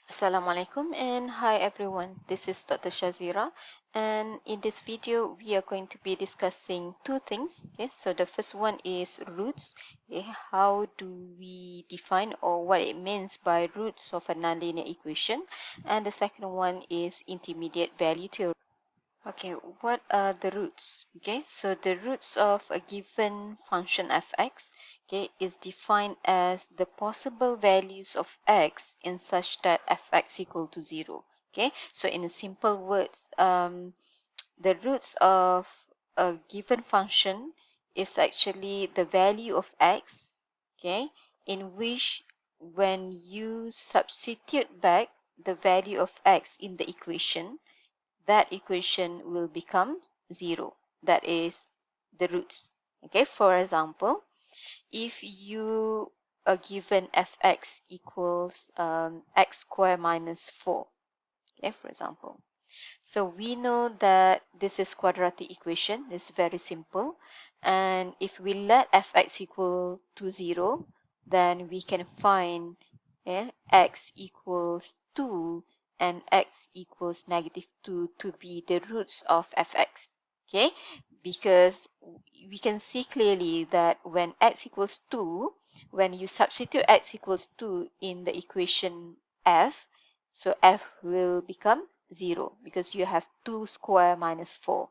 Assalamualaikum and hi everyone, this is Dr. Shazira, and in this video we are going to be discussing two things. Okay, so the first one is roots. Okay, how do we define or what it means by roots of a nonlinear equation, and the second one is intermediate value theorem. Okay, what are the roots? Okay, so the roots of a given function fx, okay, is defined as the possible values of x in such that fx equal to 0. Okay, so in simple words, the roots of a given function is actually the value of x, okay, in which when you substitute back the value of x in the equation, that equation will become 0. That is the roots. Okay, for example, if you are given fx equals x squared minus 4, okay, for example. So we know that this is quadratic equation. It's very simple. And if we let fx equal to 0, then we can find x equals 2 and x equals -2 to be the roots of fx. Okay, because we can see clearly that when x equals 2, when you substitute x equals 2 in the equation f, so f will become 0 because you have 2 square minus 4.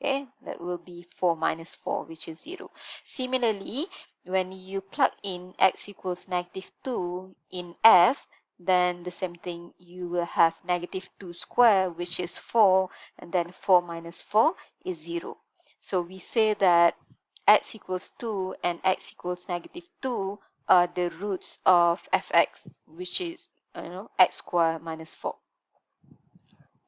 Okay, that will be 4 minus 4, which is 0. Similarly, when you plug in x equals -2 in f, then the same thing, you will have -2 square, which is 4, and then 4 minus 4 is 0. So we say that x equals 2 and x equals -2 are the roots of fx, which is x squared minus 4.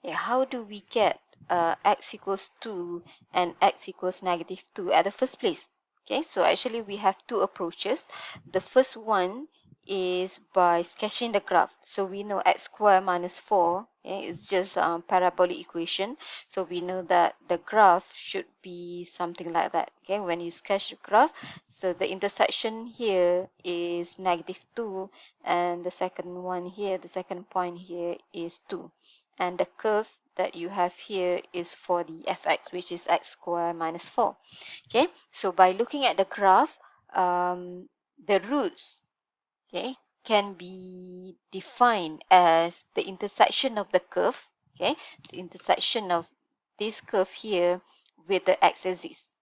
Yeah, how do we get x equals 2 and x equals -2 at the first place? Okay, so actually we have two approaches. The first one is by sketching the graph. So we know x squared minus 4, okay, is just a parabolic equation. So we know that the graph should be something like that. Okay, when you sketch the graph, so the intersection here is -2, and the second one here, the second point here is 2. And the curve that you have here is for the fx, which is x squared minus 4. Okay, so by looking at the graph, the roots, okay, can be defined as the intersection of the curve, okay, the intersection of this curve here with the x-axis.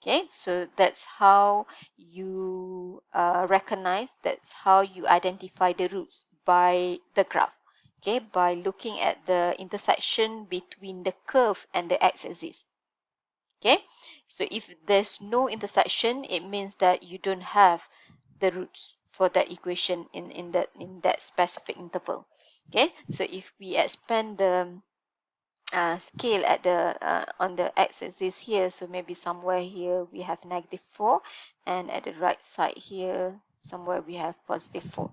Okay, so that's how you recognize, that's how you identify the roots, by the graph. Okay, by looking at the intersection between the curve and the x-axis. Okay, so if there's no intersection, it means that you don't have the roots for that equation in that specific interval. Okay, so if we expand the scale at the on the x-axis here, so maybe somewhere here we have -4, and at the right side here somewhere we have +4.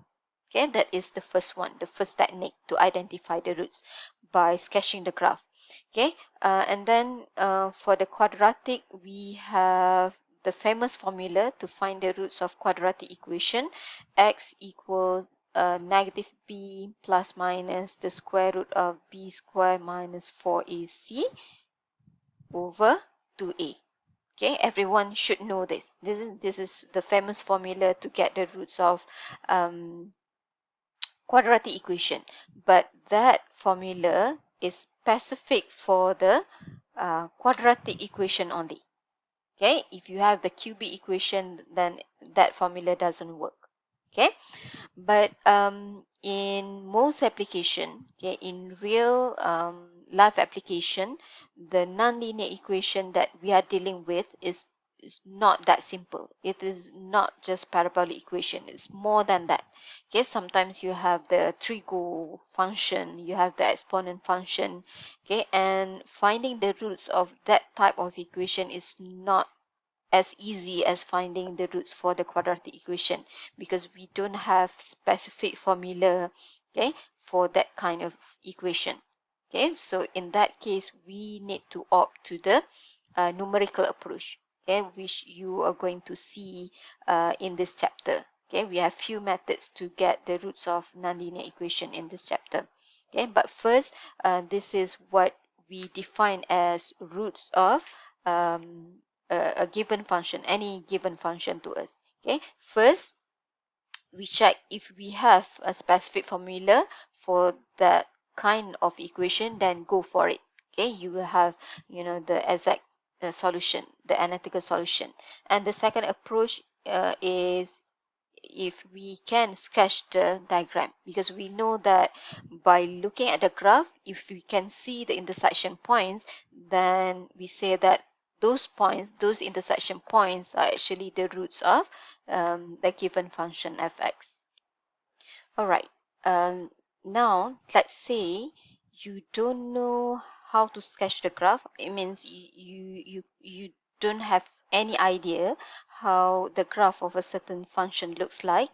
Okay, that is the first one, the first technique to identify the roots, by sketching the graph. Okay, and then for the quadratic, we have the famous formula to find the roots of quadratic equation. X equals -b plus minus the square root of b squared minus 4ac over 2a. Okay, everyone should know this. This is the famous formula to get the roots of quadratic equation. But that formula is specific for the quadratic equation only. Okay, if you have the cubic equation, then that formula doesn't work. Okay, but in most application, okay, in real life application, the nonlinear equation that we are dealing with is not that simple. It is not just parabolic equation, it's more than that. Okay, sometimes you have the trigo function, you have the exponent function, okay, and finding the roots of that type of equation is not as easy as finding the roots for the quadratic equation, because we don't have specific formula, okay, for that kind of equation. Okay, so in that case we need to opt to the numerical approach, okay, which you are going to see in this chapter. Okay, we have few methods to get the roots of nonlinear equation in this chapter. Okay, but first, this is what we define as roots of a given function, any given function to us. Okay, first we check if we have a specific formula for that kind of equation, then go for it. Okay, you will have, the exact solution, the analytical solution. And the second approach is if we can sketch the diagram, because we know that by looking at the graph, if we can see the intersection points, then we say that those points, those intersection points, are actually the roots of the given function fx. All right. Now let's say you don't know how to sketch the graph. It means you don't have any idea how the graph of a certain function looks like,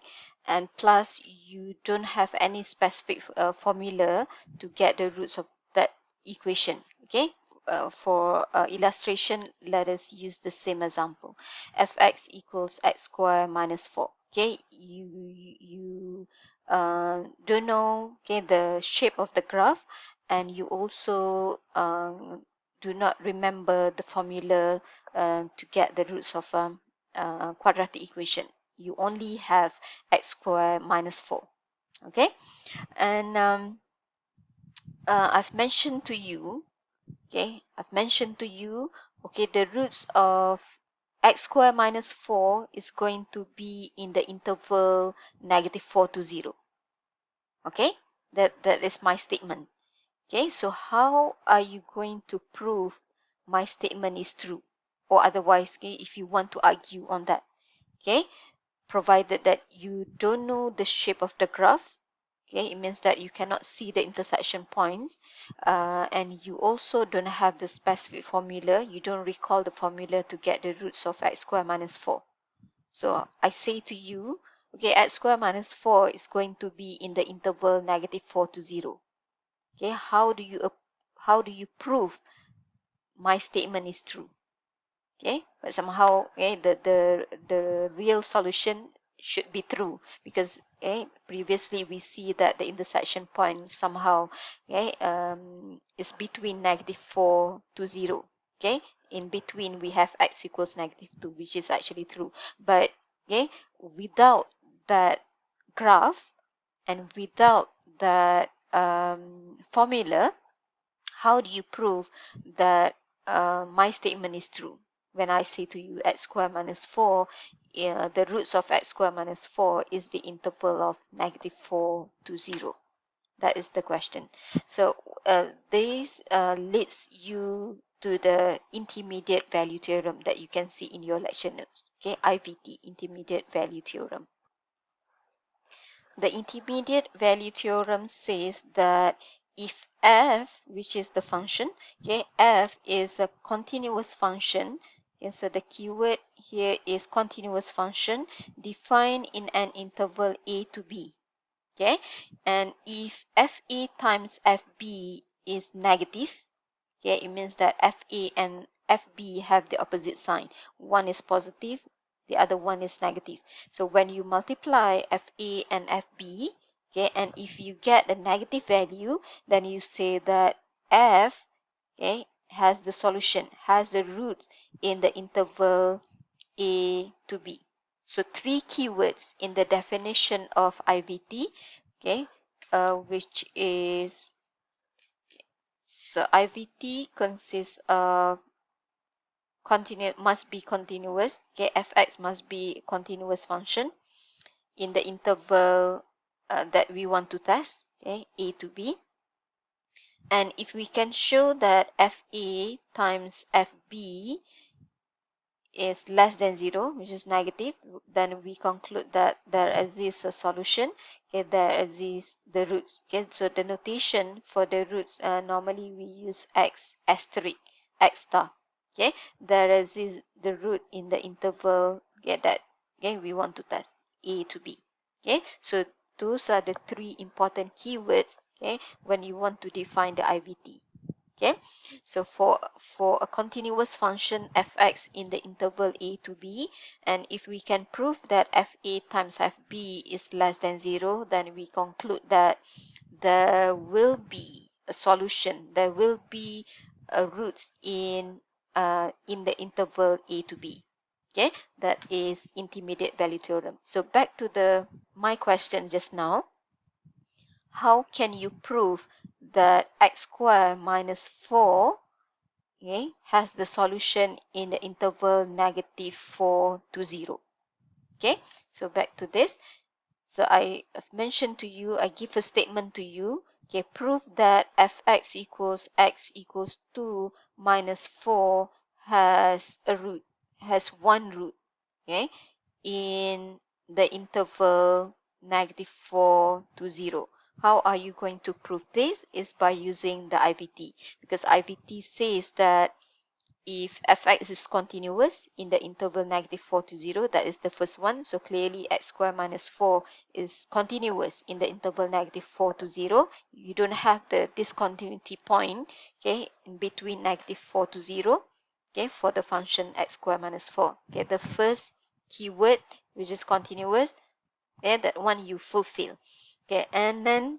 and plus you don't have any specific formula to get the roots of that equation. Okay. For illustration, let us use the same example. Fx equals x squared minus 4. Okay, you don't know, okay, the shape of the graph, and you also do not remember the formula to get the roots of quadratic equation. You only have x squared minus 4. Okay, and I've mentioned to you, okay, the roots of x squared minus 4 is going to be in the interval -4 to 0. Okay, that is my statement. Okay, so how are you going to prove my statement is true? Or otherwise, okay, if you want to argue on that, okay, provided that you don't know the shape of the graph, okay, it means that you cannot see the intersection points, and you also don't have the specific formula, you don't recall the formula to get the roots of x squared minus 4. So I say to you, okay, x squared minus 4 is going to be in the interval -4 to 0. Okay, how do you prove my statement is true? Okay, but somehow, okay, the real solution should be true, because previously we see that the intersection point somehow, okay, is between -4 to 0. Okay, in between we have x equals -2, which is actually true. But okay, without that graph and without that formula, how do you prove that my statement is true? When I say to you x squared minus 4, the roots of x squared minus 4 is the interval of -4 to 0. That is the question. So this leads you to the intermediate value theorem that you can see in your lecture notes. Okay, IVT, intermediate value theorem. The intermediate value theorem says that if f, which is the function, okay, f is a continuous function, and so the keyword here is continuous function defined in an interval a to b, okay, and if fa times fb is negative, okay, it means that fa and fb have the opposite sign. One is positive, the other one is negative. So when you multiply fa and fb, okay, and if you get a negative value, then you say that f, okay, has the solution, has the root in the interval a to b. So three keywords in the definition of IVT, okay, which is, so IVT consists of must be continuous. Okay, fx must be continuous function in the interval that we want to test. Okay, a to b. And if we can show that fa times fb is less than 0, which is negative, then we conclude that there exists a solution. Okay, there exists the roots. Okay, so the notation for the roots, normally we use x asterisk, x star. Okay, there exists the root in the interval, okay, that, okay, we want to test, a to b. Okay, so those are the three important keywords, okay, when you want to define the IVT. Okay, so for a continuous function fx in the interval a to b, and if we can prove that fa times fb is less than 0, then we conclude that there will be a solution, there will be a root in the interval a to b. Okay, that is intermediate value theorem. So back to my question just now, how can you prove that x squared minus 4, okay, has the solution in the interval -4 to 0? Okay, so back to this. So I have mentioned to you, I give a statement to you, okay, prove that fx equals x equals 2 minus 4 has a root, has one root, okay, in the interval -4 to 0. How are you going to prove this? Is by using the IVT, because IVT says that if fx is continuous in the interval -4 to 0, that is the first one. So clearly x squared minus 4 is continuous in the interval -4 to 0. You don't have the discontinuity point, okay, in between -4 to 0, okay, for the function x squared minus 4. Okay, the first keyword, which is continuous, okay, that one you fulfill. Okay, and then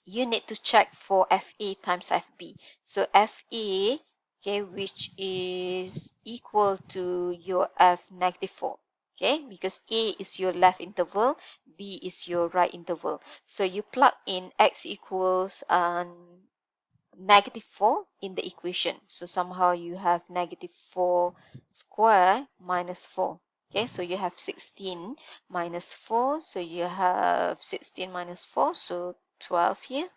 you need to check for FA times FB. So FA, okay, which is equal to your F -4, okay, because A is your left interval, B is your right interval. So you plug in X equals -4 in the equation. So somehow you have -4 square minus 4. Okay, so you have 16 minus 4. So you have 16 minus 4, so 12 here.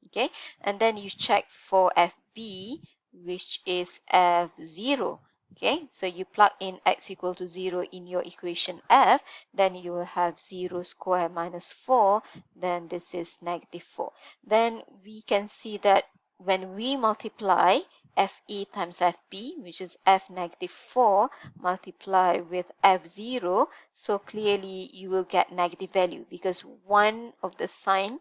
Okay, and then you check for FB, which is F0. Okay, so you plug in x equal to 0 in your equation F, then you will have 0 square minus 4, then this is -4. Then we can see that when we multiply FA times FB, which is F -4, multiply with F0, so clearly you will get negative value because one of the sign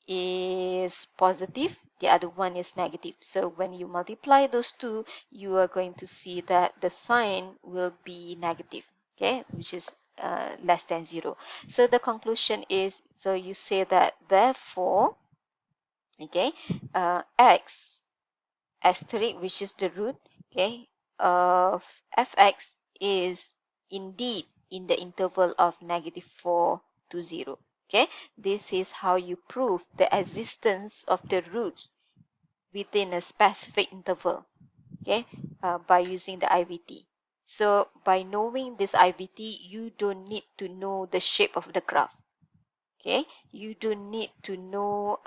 is positive, the other one is negative. So when you multiply those two, you are going to see that the sign will be negative, okay, which is less than 0. So the conclusion is, so you say that therefore, okay, x asterisk, which is the root, okay, of fx is indeed in the interval of -4 to 0. Okay, this is how you prove the existence of the roots within a specific interval, okay, by using the IVT. So by knowing this IVT, you don't need to know the shape of the graph, okay, you don't need to know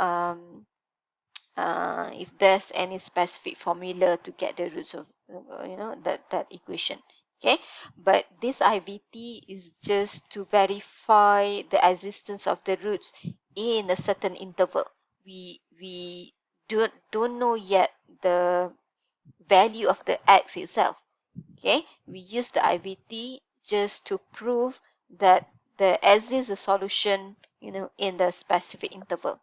if there's any specific formula to get the roots of that equation, okay, but this IVT is just to verify the existence of the roots in a certain interval. We don't know yet the value of the x itself, okay, we use the IVT just to prove that there exists a solution in the specific interval.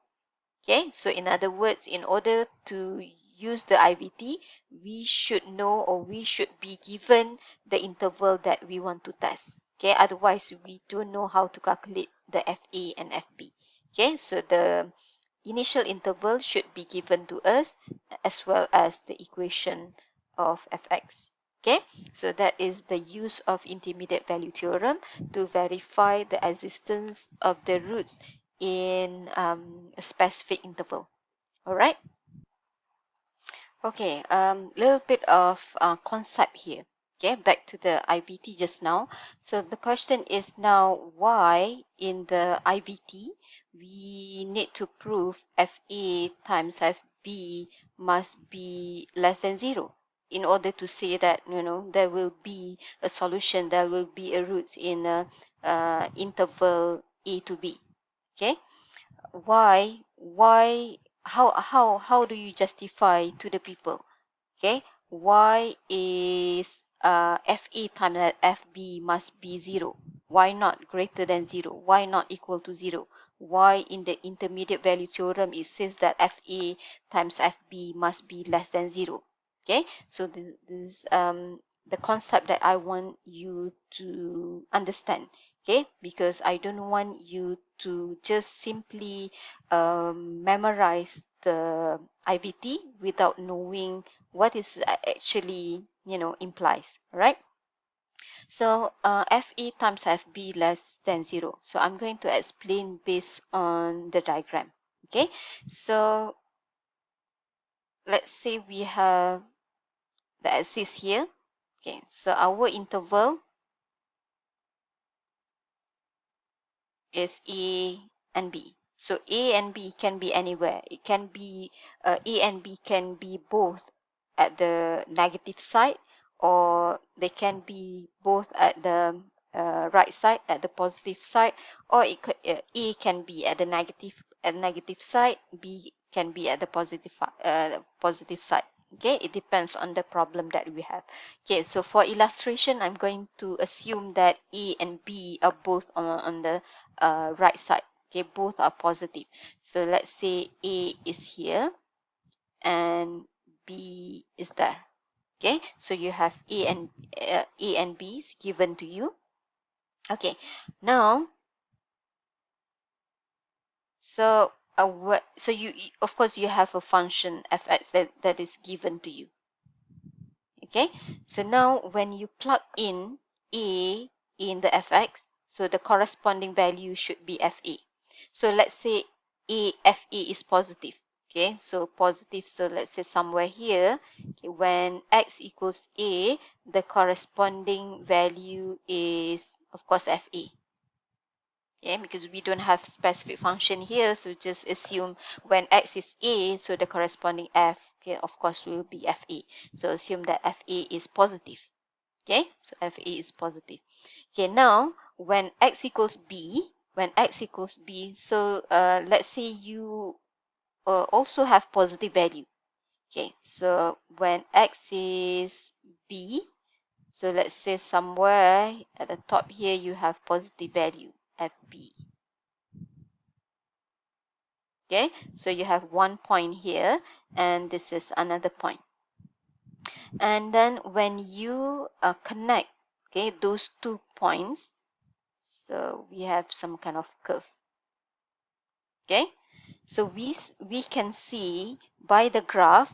Okay, so in other words, in order to use the IVT, we should know, or we should be given the interval that we want to test. Okay, otherwise we don't know how to calculate the FA and FB. Okay, so the initial interval should be given to us as well as the equation of fx. Okay, so that is the use of intermediate value theorem to verify the existence of the roots in a specific interval. All right. Okay, little bit of concept here. Okay, back to the IVT just now. So the question is now, why in the IVT we need to prove FA times FB must be less than 0 in order to say that there will be a solution, there will be a root in a interval A to B. Okay, why how do you justify to the people, okay, why is FA times FB must be 0, why not greater than 0, why not equal to 0, why in the intermediate value theorem it says that FA times FB must be less than 0. Okay, so this is the concept that I want you to understand. Okay, because I don't want you to just simply memorize the IVT without knowing what is actually, implies, right? So FE times FB less than 0. So I'm going to explain based on the diagram. Okay, so let's say we have the axis here. Okay, so our interval is A and B. So A and B can be anywhere. It can be A and B can be both at the negative side, or they can be both at the right side, at the positive side, or it could, A can be at the negative side, B can be at the positive side. Okay, it depends on the problem that we have. Okay, so for illustration, I'm going to assume that A and B are both on the right side. Okay, both are positive. So let's say A is here and B is there. Okay, so you have A and B is given to you. Okay, now so so you of course you have a function fx that is given to you. Okay, so now when you plug in A in the fx, so the corresponding value should be fa. So let's say fa is positive. Okay, so positive, so let's say somewhere here, okay, when x equals a, the corresponding value is of course fa. Okay, because we don't have specific function here, so just assume when x is a, so the corresponding f, okay, of course will be fa. So assume that fa is positive. Okay, so fa is positive. Okay, now when x equals b, so let's say you also have positive value. Okay, so when x is b, so let's say somewhere at the top here you have positive value fb. Okay, so you have one point here and this is another point. And then when you connect, okay, those 2 points, so we have some kind of curve. Okay, so we can see by the graph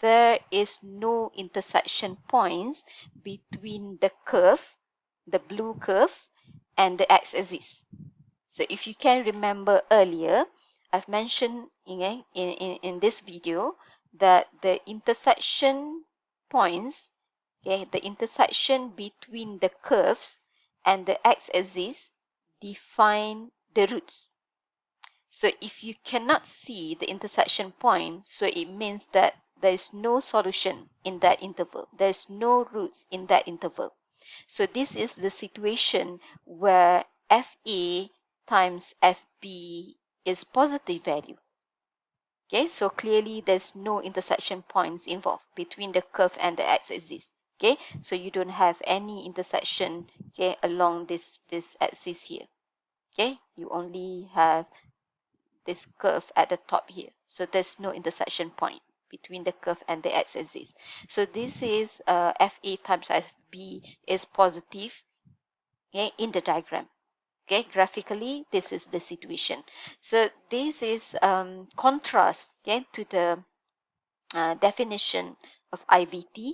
there is no intersection points between the curve, the blue curve, and the x-axis. So if you can remember earlier, I've mentioned in this video that the intersection points, okay, the intersection between the curves and the x-axis define the roots. So if you cannot see the intersection point, so it means that there is no solution in that interval. There is no roots in that interval. So this is the situation where FA times FB is positive value. Okay, so clearly there's no intersection points involved between the curve and the x-axis. Okay, so you don't have any intersection, okay, along this axis here. Okay, you only have this curve at the top here. So there's no intersection point between the curve and the x-axis. So this is FA times FB is positive, okay, in the diagram. Okay, graphically, this is the situation. So this is contrast, okay, to the definition of IVT.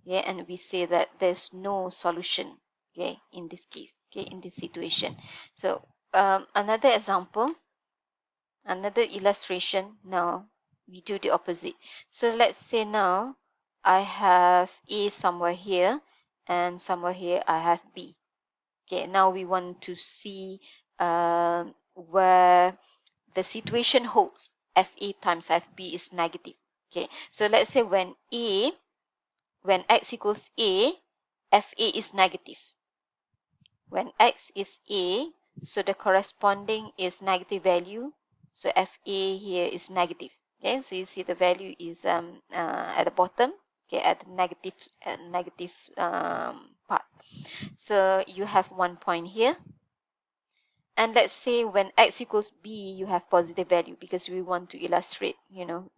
Okay, and we say that there's no solution, okay, in this case, okay, in this situation. So another example, another illustration. Now we do the opposite. So let's say now I have A somewhere here and somewhere here I have B. Okay, now we want to see where the situation holds. FA times FB is negative. Okay, so let's say when x equals A, FA is negative. When x is A, so the corresponding is negative value. So FA here is negative. Okay, so you see the value is at the bottom. Okay, at the negative part. So you have one point here. And let's say when x equals b, you have positive value because we want to illustrate, fa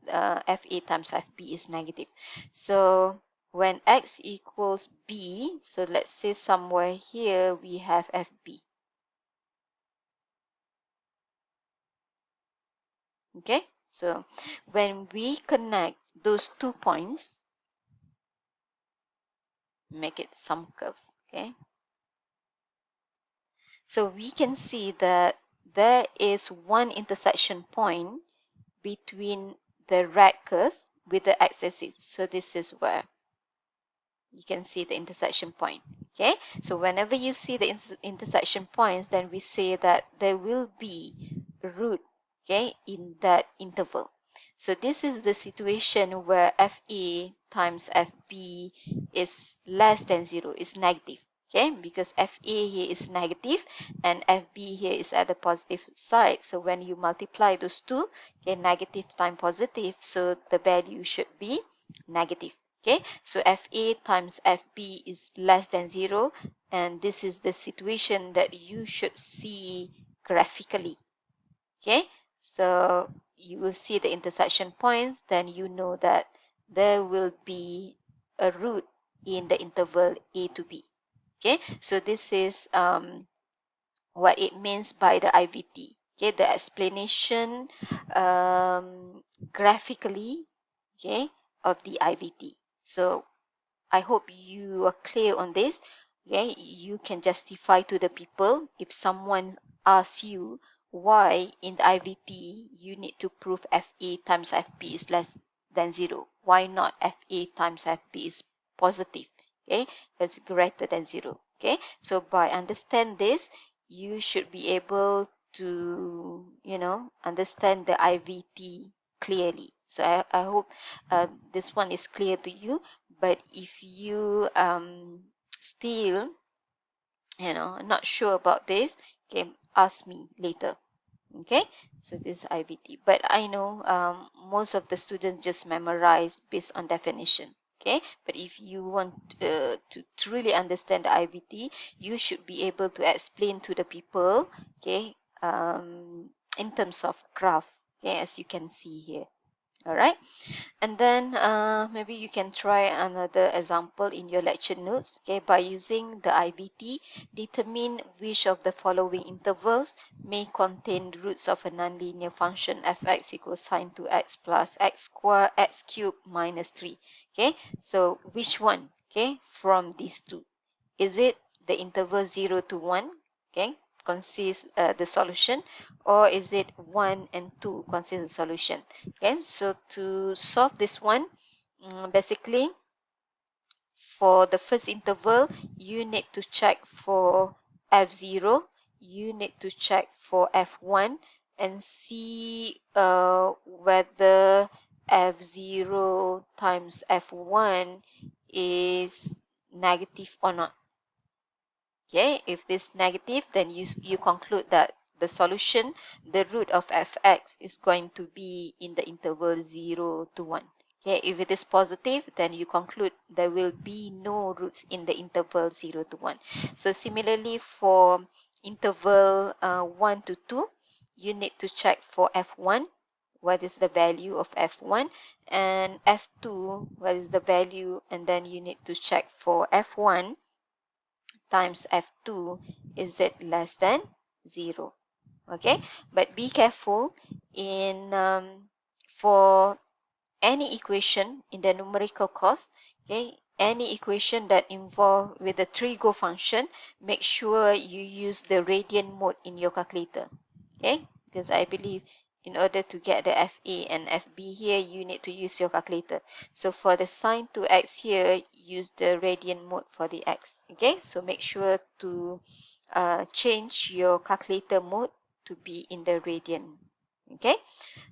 times fb is negative. So when x equals b, so let's say somewhere here we have fb. Okay, so when we connect those 2 points, make it some curve. Okay, so we can see that there is one intersection point between the red curve with the x-axis. So this is where you can see the intersection point. Okay, so whenever you see the intersection points, then we say that there will be a root, okay, in that interval. So this is the situation where FA times FB is less than 0, is negative. Okay, because FA here is negative and FB here is at the positive side. So when you multiply those two, okay, negative times positive, so the value should be negative. Okay, so FA times FB is less than 0, and this is the situation that you should see graphically. Okay, so you will see the intersection points, then you know that there will be a root in the interval A to B. Okay, so this is what it means by the IVT. Okay, the explanation graphically, okay, of the IVT. So I hope you are clear on this. Okay, you can justify to the people if someone asks you why in the IVT you need to prove FA times FB is less than 0. Why not FA times FB is positive? Okay, it's greater than 0. Okay, so by understand this, you should be able to, understand the IVT clearly. So I hope this one is clear to you. But if you still, not sure about this, okay, ask me later. Okay, so this is IVT. But I know most of the students just memorize based on definition. Okay, but if you want to really understand the IVT, you should be able to explain to the people, okay, in terms of graph, okay, as you can see here. All right. And then maybe you can try another example in your lecture notes. Okay, by using the IVT, determine which of the following intervals may contain roots of a nonlinear function fx equals sine 2x plus x squared x cubed minus 3. Okay, so which one, okay, from these two? Is it the interval 0 to 1, okay, consists the solution, or is it 1 and 2 consists the solution? Okay, so to solve this one, basically for the first interval, you need to check for f0, you need to check for f1 and see whether f0 times f1 is negative or not. Okay, if this negative, then you conclude that the solution, the root of fx is going to be in the interval 0 to 1. Okay, if it is positive, then you conclude there will be no roots in the interval 0 to 1. So similarly for interval 1 to 2, you need to check for f1, what is the value of f1, and f2, what is the value, and then you need to check for f1 times f2, is it less than 0? Okay, but be careful in for any equation in the numerical course. Okay, any equation that involve with the trigo function, make sure you use the radian mode in your calculator. Okay, because I believe in order to get the FA and FB here, you need to use your calculator. So for the sine 2x here, use the radian mode for the x. Okay, so make sure to change your calculator mode to be in the radian. Okay,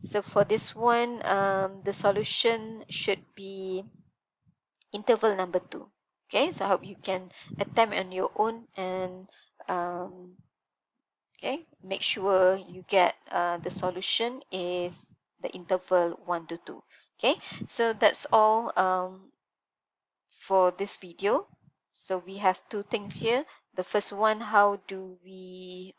so for this one, the solution should be interval number 2. Okay, so I hope you can attempt on your own and okay, make sure you get the solution is the interval 1 to 2. Okay, so that's all for this video. So we have two things here. The first one, how do we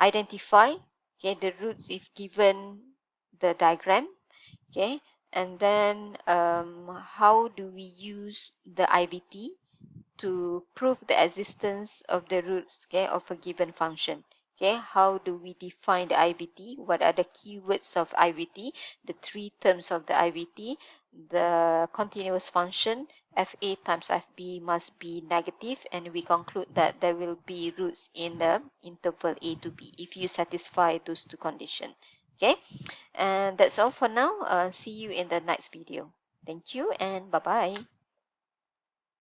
identify, okay, the roots if given the diagram, okay, and then how do we use the IVT to prove the existence of the roots, okay, of a given function. Okay, how do we define the IVT? What are the keywords of IVT? The three terms of the IVT. The continuous function FA times FB must be negative, and we conclude that there will be roots in the interval A to B if you satisfy those two conditions. Okay, and that's all for now. See you in the next video. Thank you and bye bye.